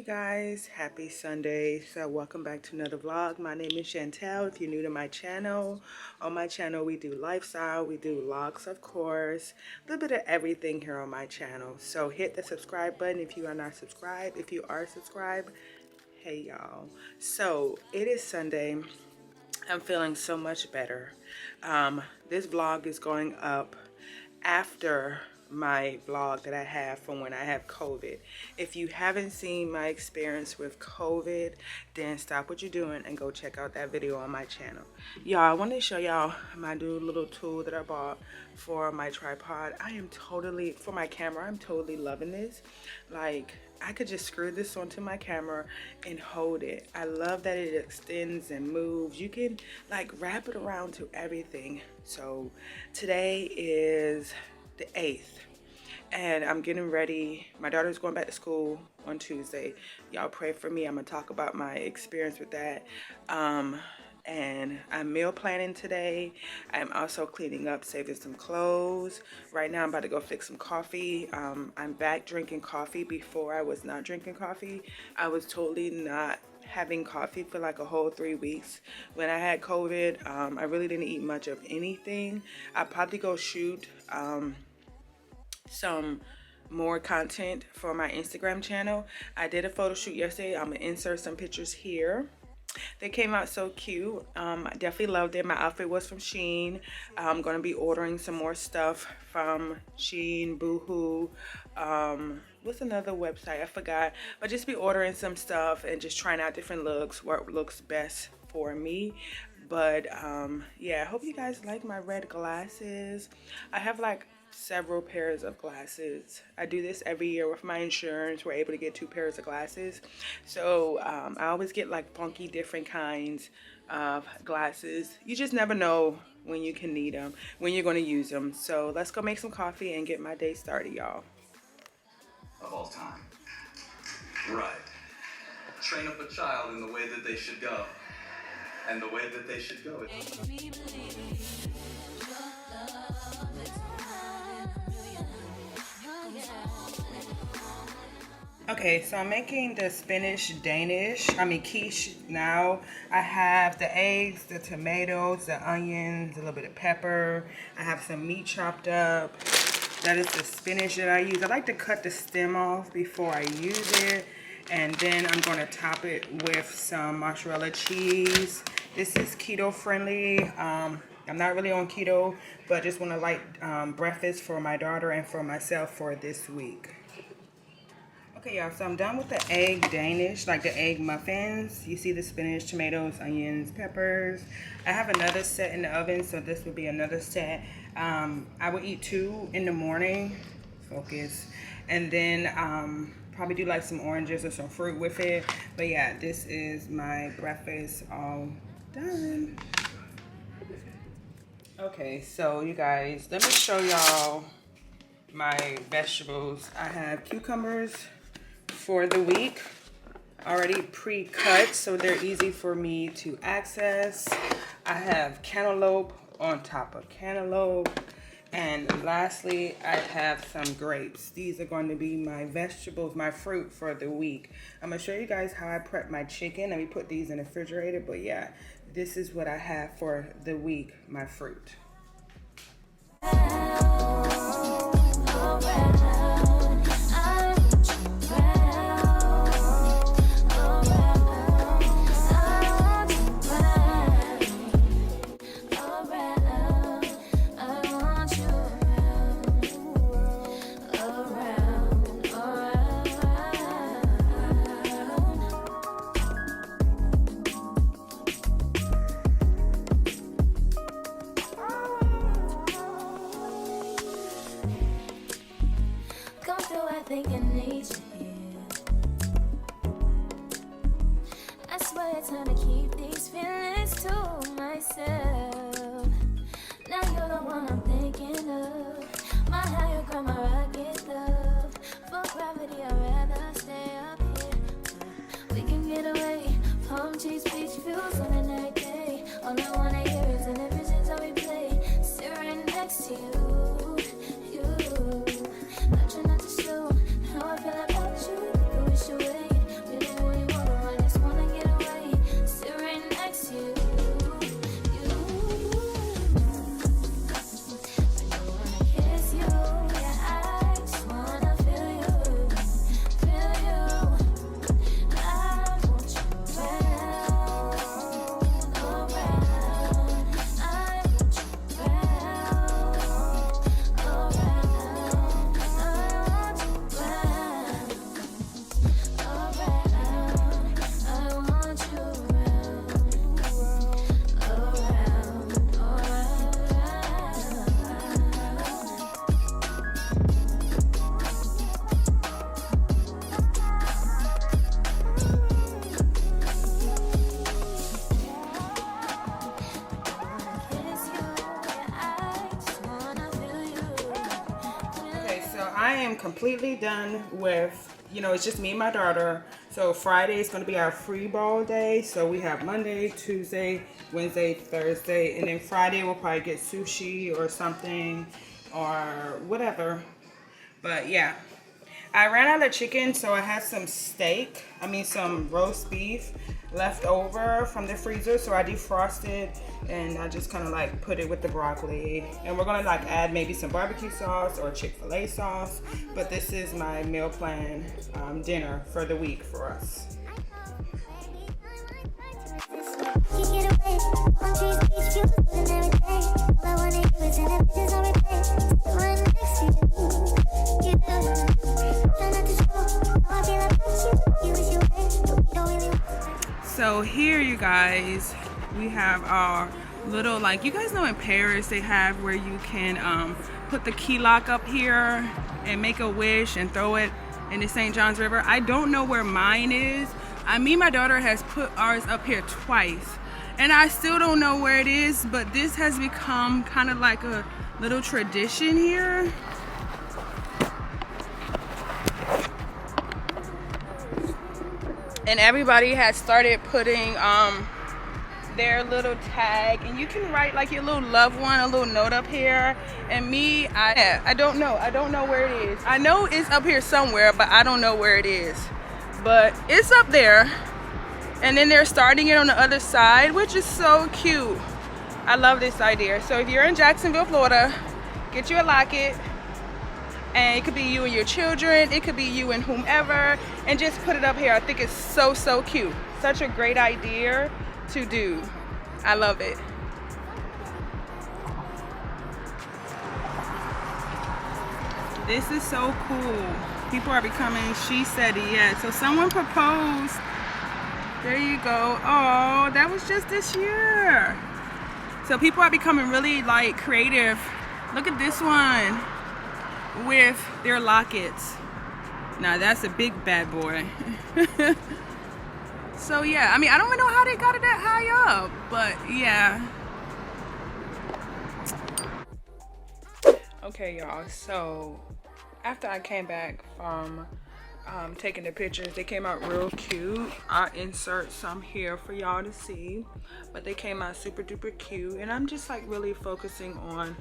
guys, happy Sunday. So welcome back to another vlog. My name is Chantel. If you're new to my channel, on my channel we do lifestyle, we do vlogs, of course, a little bit of everything here on my channel. So hit the subscribe button if you are not subscribed. If you are subscribed, hey y'all. So it is Sunday. I'm feeling so much better. This vlog is going up after my vlog that I have from when I have COVID. If you haven't seen my experience with COVID, then stop what you're doing and go check out that video on my channel. Y'all, I want to show y'all my new little tool that I bought for my tripod. For my camera, I'm totally loving this. Like, I could just screw this onto my camera and hold it. I love that it extends and moves. You can like wrap it around to everything. So today is the 8th and I'm getting ready. My daughter's going back to school on Tuesday. Y'all pray for me. I'm gonna talk about my experience with that. And I'm meal planning today. I'm also cleaning up, saving some clothes. Right now I'm about to go fix some coffee. I'm back drinking coffee. Before I was not drinking coffee. I was totally not having coffee for like a whole 3 weeks. When I had COVID, I really didn't eat much of anything. I'd probably go shoot some more content for my Instagram channel. I did a photo shoot yesterday. I'm gonna insert some pictures here. They came out so cute. I definitely loved it. My outfit was from Shein. I'm going to be ordering some more stuff from Shein, Boohoo. What's another website? I forgot. But just be ordering some stuff and just trying out different looks, what looks best for me. But yeah, I hope you guys like my red glasses. I have like several pairs of glasses. I do this every year with my insurance. We're able to get 2 pairs of glasses. So I always get like funky different kinds of glasses. You just never know when you can need them, when you're going to use them. So let's go make some coffee and get my day started, y'all. Of all time. Right. Train up a child in the way that they should go. And the way that they should go is... Okay, so I'm making the quiche now. I have the eggs, the tomatoes, the onions, a little bit of pepper. I have some meat chopped up. That is the spinach that I use. I like to cut the stem off before I use it. And then I'm going to top it with some mozzarella cheese. This is keto friendly. I'm not really on keto, but just want to light breakfast for my daughter and for myself for this week. Okay, y'all, so I'm done with the egg Danish, like the egg muffins. You see the spinach, tomatoes, onions, peppers. I have another set in the oven, so this would be another set. I would eat 2 in the morning, focus, and then probably do like some oranges or some fruit with it. But yeah, this is my breakfast all done. Okay, so you guys, let me show y'all my vegetables. I have cucumbers for the week, already pre-cut, so they're easy for me to access. I have cantaloupe on top of cantaloupe, and lastly I have some grapes. These are going to be my vegetables, my fruit for the week. I'm gonna show you guys how I prep my chicken. Let me put these in the refrigerator, but yeah, this is what I have for the week, my fruit. Not to slow, how I feel about you, you wish away. completely done with, you know, it's just me and my daughter. So Friday is going to be our free ball day. So we have Monday, Tuesday, Wednesday, Thursday, and then Friday we'll probably get sushi or something or whatever. But yeah, I ran out of chicken, so I had some some roast beef left over from the freezer. So I defrosted and I just kind of like put it with the broccoli. And we're gonna like add maybe some barbecue sauce or Chick-fil-A sauce. But this is my meal plan dinner for the week for us. So here, you guys, we have our little, like, you guys know in Paris they have where you can put the key lock up here and make a wish and throw it in the St. Johns River. I don't know where mine is. My daughter has put ours up here twice and I still don't know where it is, but this has become kind of like a little tradition here. And everybody has started putting their little tag, and you can write like your little loved one a little note up here. And me, I don't know where it is. I know it's up here somewhere, but I don't know where it is. But it's up there. And then they're starting it on the other side, which is so cute. I love this idea. So if you're in Jacksonville, Florida, get you a locket. And it could be you and your children, it could be you and whomever, and just put it up here. I think it's so, so cute. Such a great idea to do. I love it. This is so cool. People are becoming she said yes. So someone proposed. There you go. Oh, that was just this year. So people are becoming really like creative. Look at this one with their lockets. Now that's a big bad boy. So yeah, I mean, I don't even know how they got it that high up, but yeah. Okay, y'all, so after I came back from taking the pictures, they came out real cute. I'll insert some here for y'all to see, but they came out super duper cute. And I'm just like really focusing on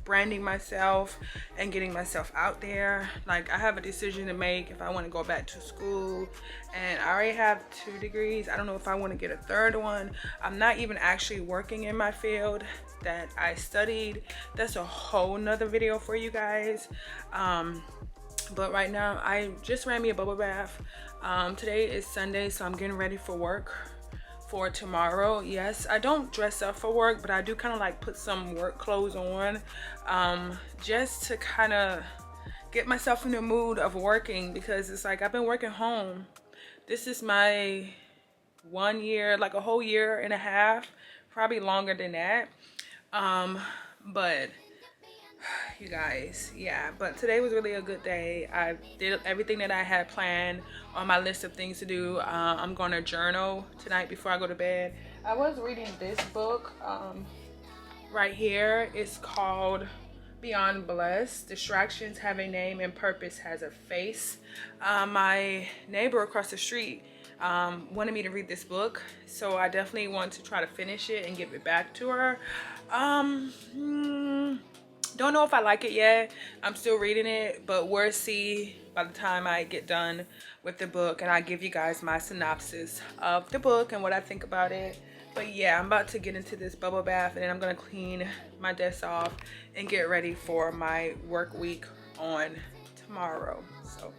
branding myself and getting myself out there. Like, I have a decision to make if I want to go back to school, and I already have 2 degrees. I don't know if I want to get a 3rd one. I'm not even actually working in my field that I studied. That's a whole nother video for you guys. But right now I just ran me a bubble bath. Today is Sunday, so I'm getting ready for work for tomorrow. Yes, I don't dress up for work, but I do kind of like put some work clothes on just to kind of get myself in the mood of working, because it's like I've been working home. This is my 1 year, like a whole year and a half, probably longer than that. But you guys, yeah, but today was really a good day. I did everything that I had planned on my list of things to do. I'm going to journal tonight before I go to bed. I was reading this book right here. It's called Beyond Blessed. Distractions have a name and purpose has a face. My neighbor across the street wanted me to read this book, so I definitely want to try to finish it and give it back to her. Don't know if I like it yet. I'm still reading it, but we'll see by the time I get done with the book, and I give you guys my synopsis of the book and what I think about it. But yeah, I'm about to get into this bubble bath, and then I'm gonna clean my desk off and get ready for my work week on tomorrow. So